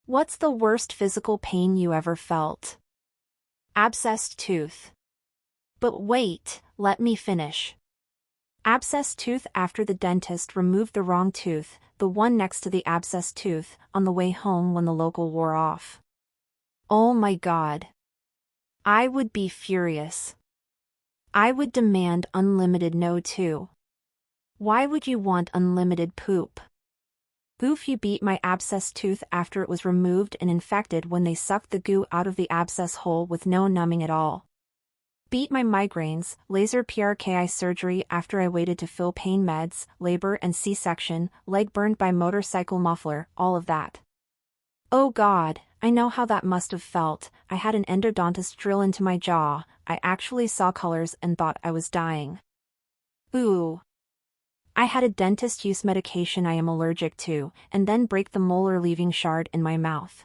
What's the worst physical pain you ever felt? Abscessed tooth. But wait, let me finish. Abscessed tooth after the dentist removed the wrong tooth, the one next to the abscessed tooth, on the way home when the local wore off. Oh my God. I would be furious. I would demand unlimited no too. Why would you want unlimited poop? Oof, you beat my abscessed tooth after it was removed and infected when they sucked the goo out of the abscess hole with no numbing at all. Beat my migraines, laser PRKI surgery after I waited to fill pain meds, labor and C-section, leg burned by motorcycle muffler, all of that. Oh God, I know how that must have felt. I had an endodontist drill into my jaw, I actually saw colors and thought I was dying. Ooh. I had a dentist use medication I am allergic to, and then break the molar leaving shard in my mouth.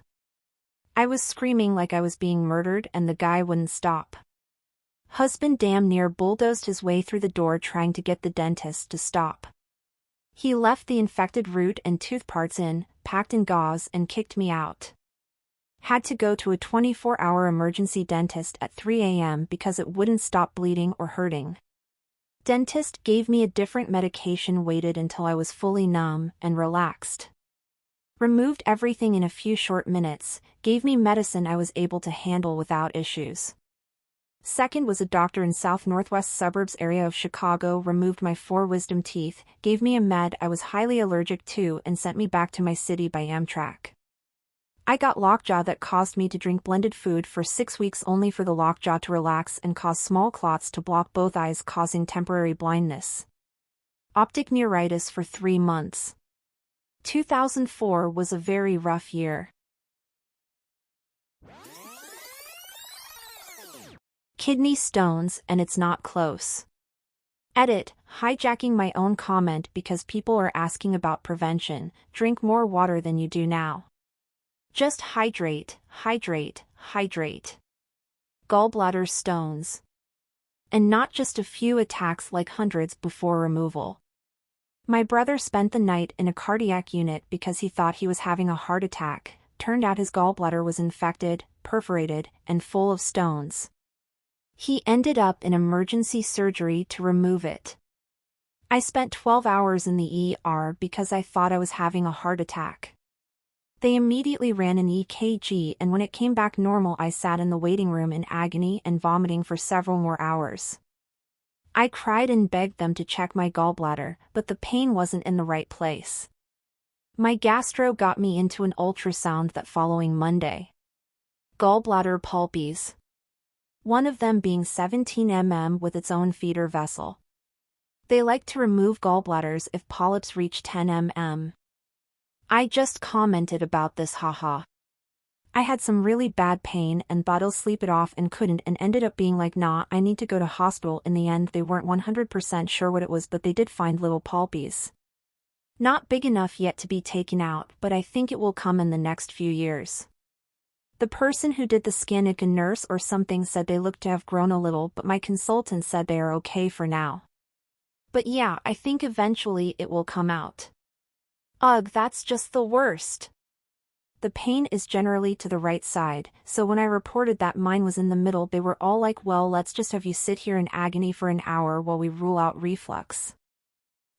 I was screaming like I was being murdered and the guy wouldn't stop. Husband damn near bulldozed his way through the door trying to get the dentist to stop. He left the infected root and tooth parts in, packed in gauze and kicked me out. Had to go to a 24-hour emergency dentist at 3 a.m. because it wouldn't stop bleeding or hurting. Dentist gave me a different medication, waited until I was fully numb and relaxed. Removed everything in a few short minutes, gave me medicine I was able to handle without issues. Second was a doctor in south-northwest suburbs area of Chicago, removed my 4 wisdom teeth, gave me a med I was highly allergic to and sent me back to my city by Amtrak. I got lockjaw that caused me to drink blended food for 6 weeks only for the lockjaw to relax and cause small clots to block both eyes, causing temporary blindness. Optic neuritis for 3 months. 2004 was a very rough year. Kidney stones and it's not close. Edit, hijacking my own comment because people are asking about prevention. Drink more water than you do now. Just hydrate, hydrate, hydrate. Gallbladder stones. And not just a few attacks, like hundreds before removal. My brother spent the night in a cardiac unit because he thought he was having a heart attack. Turned out his gallbladder was infected, perforated, and full of stones. He ended up in emergency surgery to remove it. I spent 12 hours in the ER because I thought I was having a heart attack. They immediately ran an EKG, and when it came back normal, I sat in the waiting room in agony and vomiting for several more hours. I cried and begged them to check my gallbladder, but the pain wasn't in the right place. My gastro got me into an ultrasound that following Monday. Gallbladder polyps. One of them being 17 mm with its own feeder vessel. They like to remove gallbladders if polyps reach 10 mm. I just commented about this, haha. I had some really bad pain and thought I'll sleep it off and couldn't, and ended up being like, nah, I need to go to hospital. In the end, they weren't 100% sure what it was, but they did find little polyps. Not big enough yet to be taken out, but I think it will come in the next few years. The person who did the scan, like a nurse or something, said they looked to have grown a little, but my consultant said they are okay for now. But yeah, I think eventually it will come out. Ugh, that's just the worst. The pain is generally to the right side, so when I reported that mine was in the middle, they were all like, well, let's just have you sit here in agony for an hour while we rule out reflux.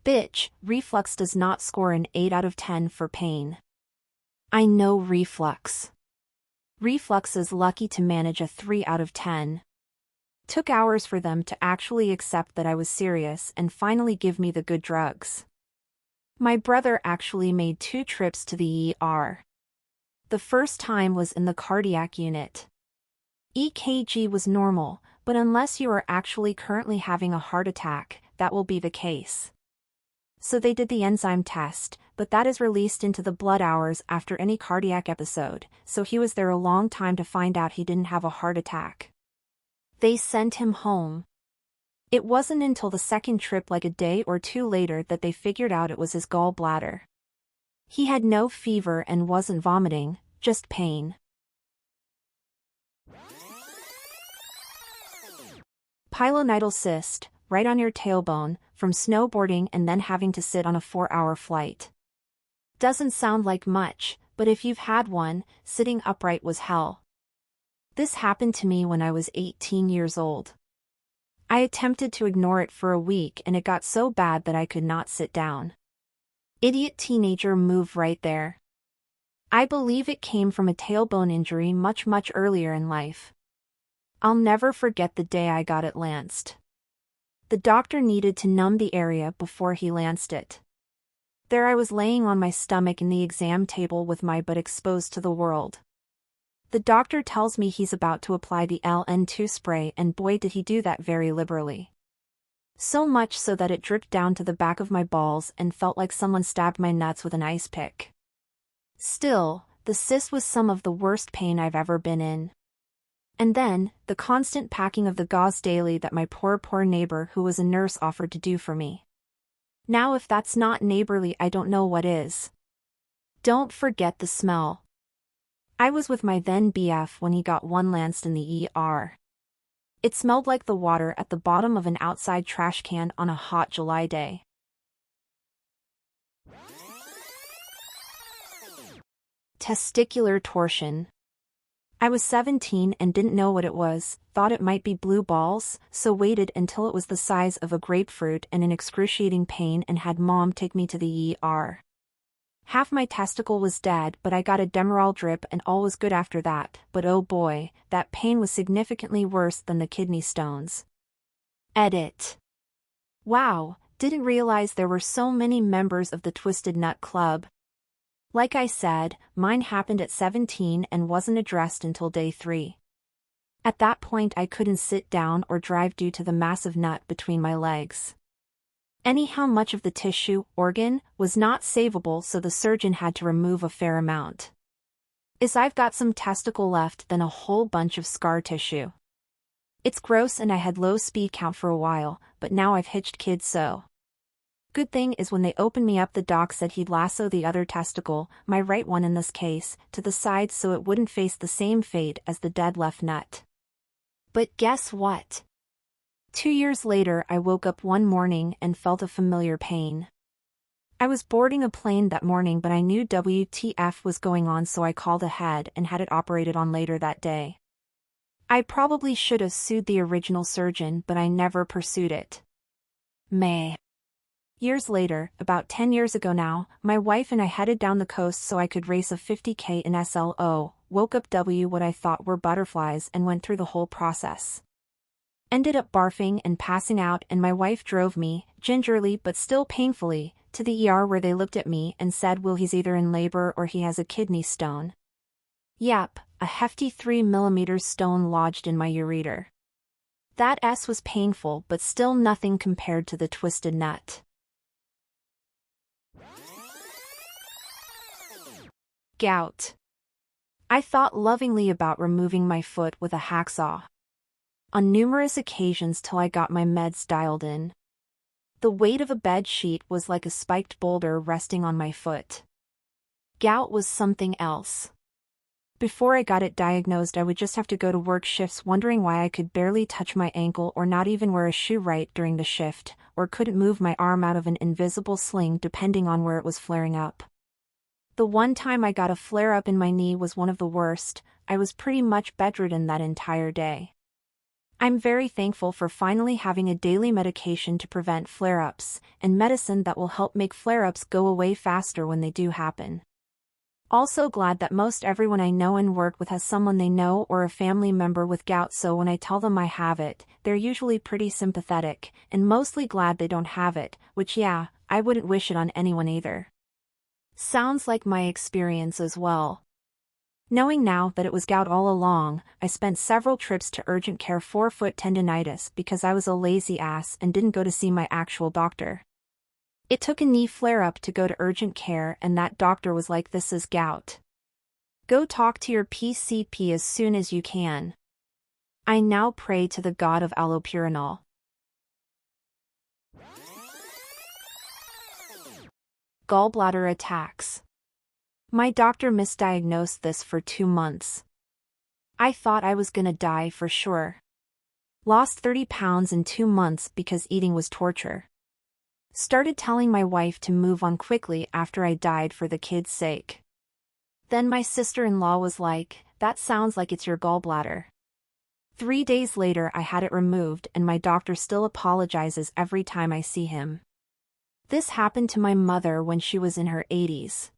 Bitch, reflux does not score an 8 out of 10 for pain. I know reflux. Reflux is lucky to manage a 3 out of 10. Took hours for them to actually accept that I was serious and finally give me the good drugs. My brother actually made 2 trips to the ER. The first time was in the cardiac unit. EKG was normal, but unless you are actually currently having a heart attack, that will be the case. So they did the enzyme test, but that is released into the blood hours after any cardiac episode, so he was there a long time to find out he didn't have a heart attack. They sent him home. It wasn't until the second trip, like a day or 2 later, that they figured out it was his gallbladder. He had no fever and wasn't vomiting, just pain. Pilonidal cyst, right on your tailbone, from snowboarding and then having to sit on a 4-hour flight. Doesn't sound like much, but But if you've had one, sitting upright was hell. This happened to me when I was 18 years old. I attempted to ignore it for a week and it got so bad that I could not sit down. Idiot teenager move right there. I believe it came from a tailbone injury much earlier in life. I'll never forget the day I got it lanced. The doctor needed to numb the area before he lanced it. There I was laying on my stomach in the exam table with my butt exposed to the world. The doctor tells me he's about to apply the LN2 spray, and boy did he do that very liberally. So much so that it dripped down to the back of my balls and felt like someone stabbed my nuts with an ice pick. Still, the cyst was some of the worst pain I've ever been in. And then, the constant packing of the gauze daily that my poor neighbor who was a nurse offered to do for me. Now if that's not neighborly, I don't know what is. Don't forget the smell. I was with my then BF when he got one lanced in the ER. It smelled like the water at the bottom of an outside trash can on a hot July day. Testicular torsion. I was 17 and didn't know what it was, thought it might be blue balls, so waited until it was the size of a grapefruit and in excruciating pain and had mom take me to the ER. Half my testicle was dead, but I got a Demerol drip and all was good after that, but oh boy, that pain was significantly worse than the kidney stones. Edit. Wow, didn't realize there were so many members of the Twisted Nut Club. Like I said, mine happened at 17 and wasn't addressed until day 3. At that point I couldn't sit down or drive due to the massive nut between my legs. Anyhow, much of the tissue, organ, was not savable, so the surgeon had to remove a fair amount. As I've got some testicle left, then a whole bunch of scar tissue. It's gross and I had low speed count for a while, but now I've hitched kids so. Good thing is when they opened me up, the doc said he'd lasso the other testicle, my right one in this case, to the side so it wouldn't face the same fate as the dead left nut. But guess what? 2 years later I woke up one morning and felt a familiar pain. I was boarding a plane that morning, but I knew WTF was going on, so I called ahead and had it operated on later that day. I probably should have sued the original surgeon, but I never pursued it. Years later, about 10 years ago now, my wife and I headed down the coast so I could race a 50K in SLO, woke up what I thought were butterflies and went through the whole process. Ended up barfing and passing out, and my wife drove me, gingerly but still painfully, to the ER where they looked at me and said, well, he's either in labor or he has a kidney stone. Yep, a hefty 3mm stone lodged in my ureter. That S was painful, but still nothing compared to the twisted nut. Gout. I thought lovingly about removing my foot with a hacksaw. On numerous occasions till I got my meds dialed in. The weight of a bed sheet was like a spiked boulder resting on my foot. Gout was something else. Before I got it diagnosed, I would just have to go to work shifts wondering why I could barely touch my ankle or not even wear a shoe right during the shift, or couldn't move my arm out of an invisible sling depending on where it was flaring up. The one time I got a flare-up in my knee was one of the worst. I was pretty much bedridden that entire day. I'm very thankful for finally having a daily medication to prevent flare-ups, and medicine that will help make flare-ups go away faster when they do happen. Also glad that most everyone I know and work with has someone they know or a family member with gout, so when I tell them I have it, they're usually pretty sympathetic, and mostly glad they don't have it, which yeah, I wouldn't wish it on anyone either. Sounds like my experience as well. Knowing now that it was gout all along, I spent several trips to urgent care for foot tendinitis because I was a lazy ass and didn't go to see my actual doctor. It took a knee flare-up to go to urgent care, and that doctor was like, this is gout. Go talk to your PCP as soon as you can. I now pray to the god of allopurinol. Gallbladder attacks. My doctor misdiagnosed this for 2 months. I thought I was gonna die for sure. Lost 30 pounds in 2 months because eating was torture. Started telling my wife to move on quickly after I died for the kids' sake. Then my sister-in-law was like, "That sounds like it's your gallbladder." 3 days later I had it removed and my doctor still apologizes every time I see him. This happened to my mother when she was in her 80s.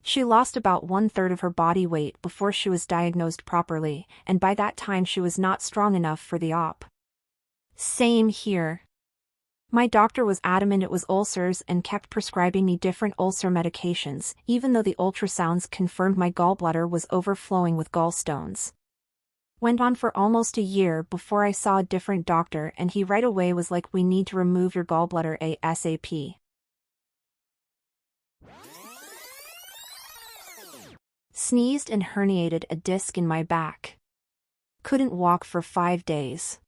She lost about 1/3 of her body weight before she was diagnosed properly, and by that time she was not strong enough for the op. Same here. My doctor was adamant it was ulcers and kept prescribing me different ulcer medications, even though the ultrasounds confirmed my gallbladder was overflowing with gallstones. Went on for almost a year before I saw a different doctor, and he right away was like, "We need to remove your gallbladder ASAP." Sneezed and herniated a disc in my back. Couldn't walk for 5 days.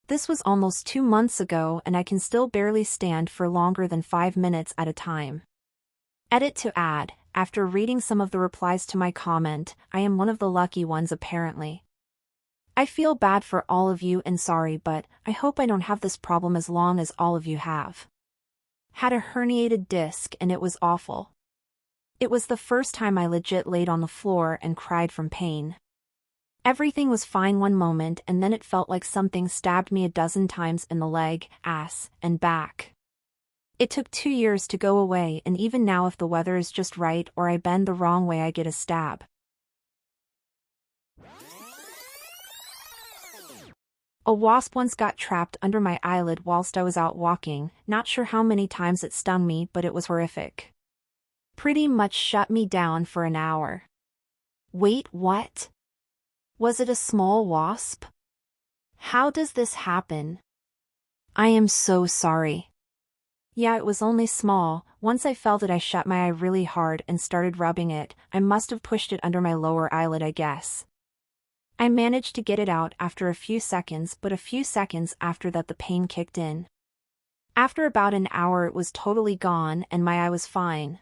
This was almost 2 months ago and I can still barely stand for longer than 5 minutes at a time. Edit to add, after reading some of the replies to my comment, I am one of the lucky ones apparently. I feel bad for all of you and sorry, but I hope I don't have this problem as long as all of you have. Had a herniated disc and it was awful. It was the first time I legit laid on the floor and cried from pain. Everything was fine one moment and then it felt like something stabbed me a dozen times in the leg, ass, and back. It took 2 years to go away, and even now if the weather is just right or I bend the wrong way I get a stab. A wasp once got trapped under my eyelid whilst I was out walking, not sure how many times it stung me, but it was horrific. Pretty much shut me down for an hour. Wait, what? Was it a small wasp? How does this happen? I am so sorry. Yeah, it was only small. Once I felt it I shut my eye really hard and started rubbing it. I must have pushed it under my lower eyelid, I guess. I managed to get it out after a few seconds, but a few seconds after that the pain kicked in. After about an hour it was totally gone and my eye was fine.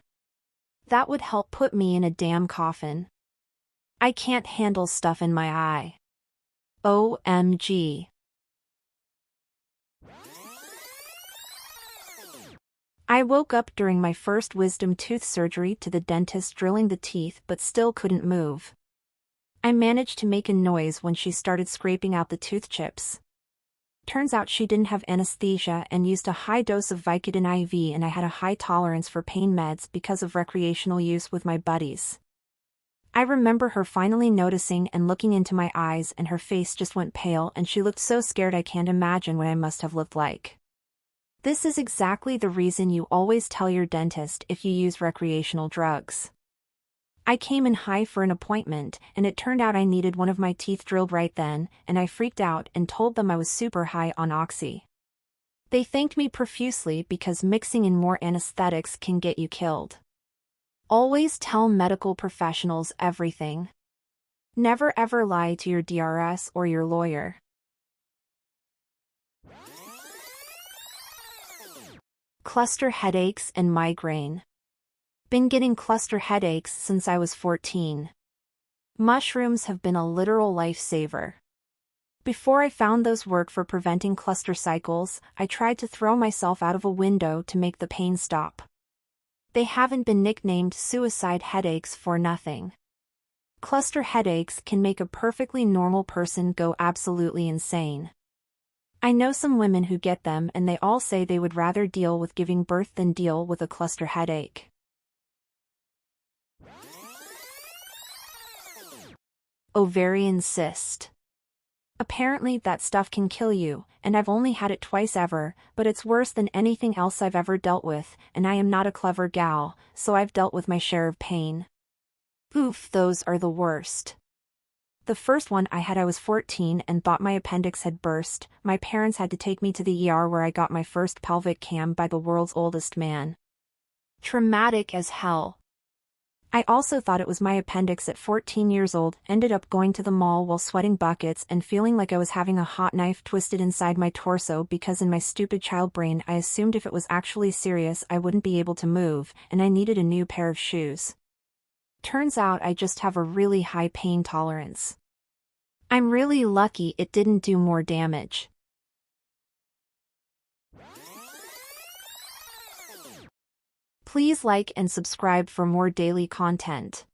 That would help put me in a damn coffin. I can't handle stuff in my eye. OMG. I woke up during my first wisdom tooth surgery to the dentist drilling the teeth but still couldn't move. I managed to make a noise when she started scraping out the tooth chips. Turns out she didn't have anesthesia and used a high dose of Vicodin IV, and I had a high tolerance for pain meds because of recreational use with my buddies. I remember her finally noticing and looking into my eyes, and her face just went pale and she looked so scared I can't imagine what I must have looked like. This is exactly the reason you always tell your dentist if you use recreational drugs. I came in high for an appointment, and it turned out I needed one of my teeth drilled right then, and I freaked out and told them I was super high on oxy. They thanked me profusely because mixing in more anesthetics can get you killed. Always tell medical professionals everything. Never ever lie to your DRS or your lawyer. Cluster headaches and migraine. Been getting cluster headaches since I was 14. Mushrooms have been a literal lifesaver. Before I found those work for preventing cluster cycles, I tried to throw myself out of a window to make the pain stop. They haven't been nicknamed suicide headaches for nothing. Cluster headaches can make a perfectly normal person go absolutely insane. I know some women who get them and they all say they would rather deal with giving birth than deal with a cluster headache. Ovarian cyst. Apparently that stuff can kill you, and I've only had it twice ever, but it's worse than anything else I've ever dealt with, and I am not a clever gal, so I've dealt with my share of pain. Oof, those are the worst. The first one I had I was 14 and thought my appendix had burst. My parents had to take me to the ER where I got my first pelvic cam by the world's oldest man. Traumatic as hell. I also thought it was my appendix at 14 years old, ended up going to the mall while sweating buckets and feeling like I was having a hot knife twisted inside my torso because in my stupid child brain I assumed if it was actually serious I wouldn't be able to move, and I needed a new pair of shoes. Turns out I just have a really high pain tolerance. I'm really lucky it didn't do more damage. Please like and subscribe for more daily content.